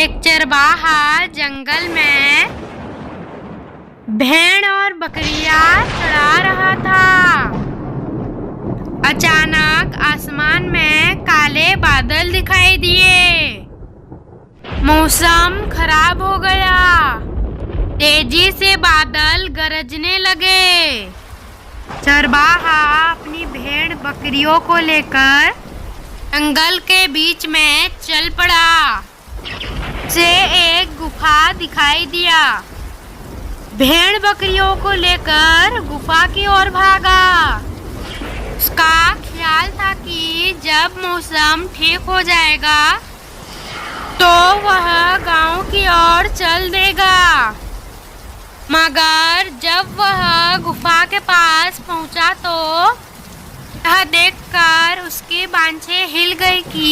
एक चरवाहा जंगल में भेड़ और बकरियां चरा रहा था। अचानक आसमान में काले बादल दिखाई दिए। मौसम खराब हो गया। तेजी से बादल गरजने लगे। चरवाहा अपनी भेड़ बकरियों को लेकर जंगल के बीच में चल पड़ा। उसे एक गुफा दिखाई दिया। भेड़ बकरियों को लेकर गुफा की ओर भागा। उसका ख्याल था कि जब मौसम ठीक हो जाएगा तो वह गांव की ओर चल देगा। मगर जब वह गुफा के पास पहुंचा तो यह देखकर उसकी बांछें हिल गई कि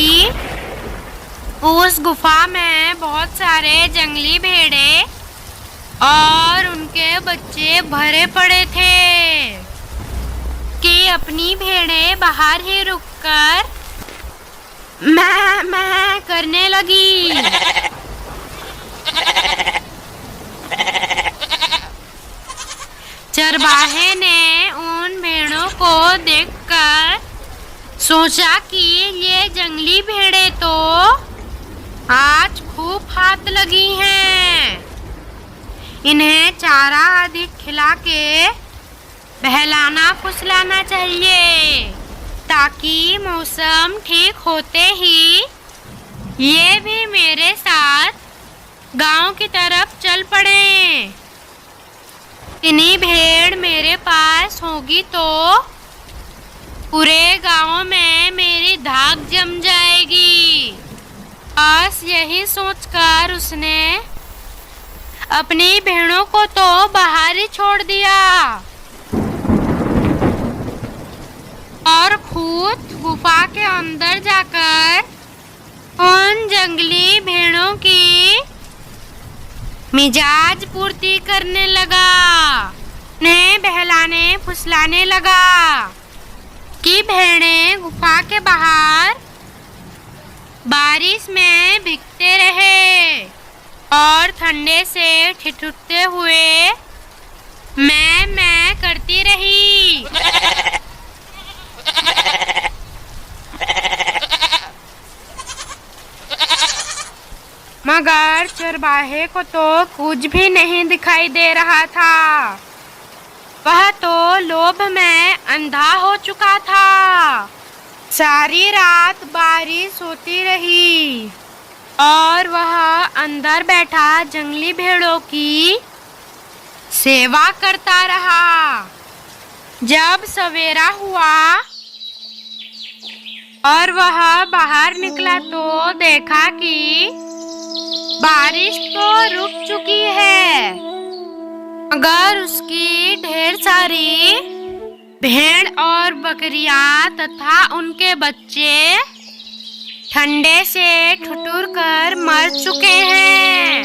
उस गुफा में बहुत सारे जंगली भेड़े और उनके बच्चे भरे पड़े थे कि अपनी भेड़ें बाहर ही रुककर मैं करने लगी। चरवाहे ने उन भेड़ों को देखकर सोचा कि ये जंगली भेड़ें तो आज खूब हाथ लगी हैं। इन्हें चारा अधिक खिला के बहलाना फुसलाना चाहिए ताकि मौसम ठीक होते ही ये भी मेरे साथ गांव की तरफ चल पड़े। इतनी भेड़ मेरे पास होगी तो पूरे गांव में मेरी धाक जम जाएगी। बस यही सोचकर उसने अपनी भेड़ों को तो बाहर ही छोड़ दिया और खुद गुफा के अंदर जाकर उन जंगली भेड़ों की मिजाज पूर्ति करने लगा। उन्हें बहलाने फुसलाने लगा कि भेड़ें गुफा के बाहर बारिश में भीगते रहे और ठंडे से ठिठुरते हुए मैं करती रही। मगर चरवाहे को तो कुछ भी नहीं दिखाई दे रहा था। वह तो लोभ में अंधा हो चुका था। सारी रात बारिश होती रही और वह अंदर बैठा जंगली भेड़ों की सेवा करता रहा। जब सवेरा हुआ और वह बाहर निकला तो देखा कि बारिश तो रुक चुकी है, मगर उसकी ढेर सारी भेड़ और बकरियां तथा उनके बच्चे ठंडे से ठिठुर कर मर चुके हैं।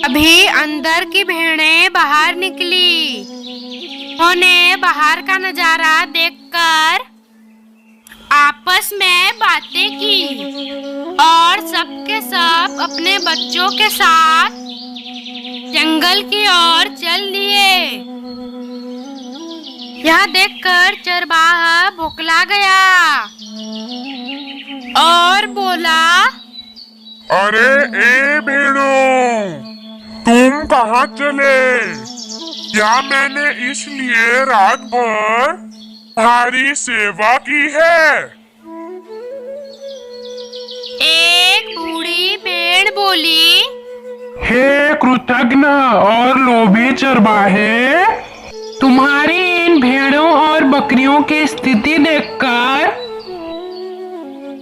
अभी अंदर की भेड़ें बाहर निकली। उन्होंने बाहर का नजारा देखकर आपस में बातें की और सबके सब अपने बच्चों के साथ जंगल की ओर चल दिए। यह देखकर चरवाहा बौखला गया और बोला, अरे ए भेड़ों, तुम कहाँ चले? क्या मैंने इसलिए रात भर तुम्हारी सेवा की है? एक बूढ़ी भेड़ बोली, हे कृतज्ञ और लोभी चरवाहे, तुम्हारी इन भेड़ों और बकरियों की स्थिति देखकर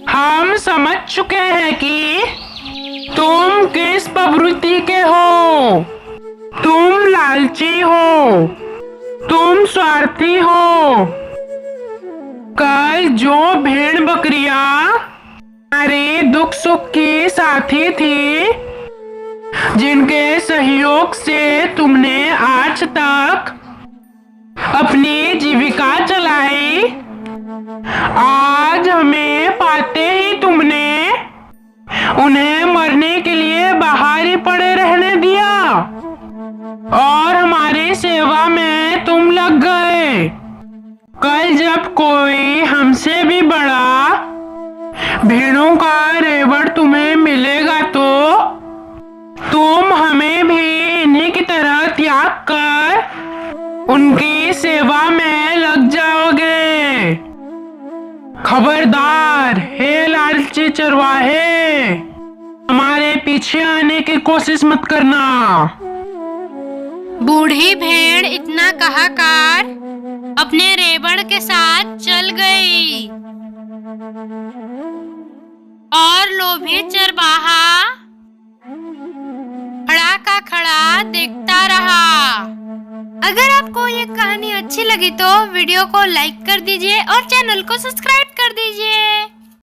हम समझ चुके हैं कि तुम किस प्रवृत्ति के हो। तुम लालची हो, तुम स्वार्थी हो। कल जो भेड़ बकरियां हमारे दुख सुख की साथी थी, जिनके सहयोग से तुमने आज तक अपनी जीविका चलाई, आज हमें पाते ही तुमने उन्हें मरने के लिए बाहर ही पड़े रहने दिया और हमारी सेवा में तुम लग गए। कल जब कोई हमसे भी बड़ा भेड़ों का रेवड़ तुम्हें मिलेगा तो तुम हमें भी इन्हीं की तरह त्याग कर उनकी सेवा में लग जाओगे। खबरदार हे लालची चरवाहे, हमारे पीछे आने की कोशिश मत करना। बूढ़ी भेड़ इतना कहाकर अपने रेवड़ के साथ चल गई और लोभी चरवाहा खड़ा का खड़ा देखता रहा। अगर आपको ये कहानी अच्छी लगी तो वीडियो को लाइक कर दीजिए और चैनल को सब्सक्राइब कर दीजिए।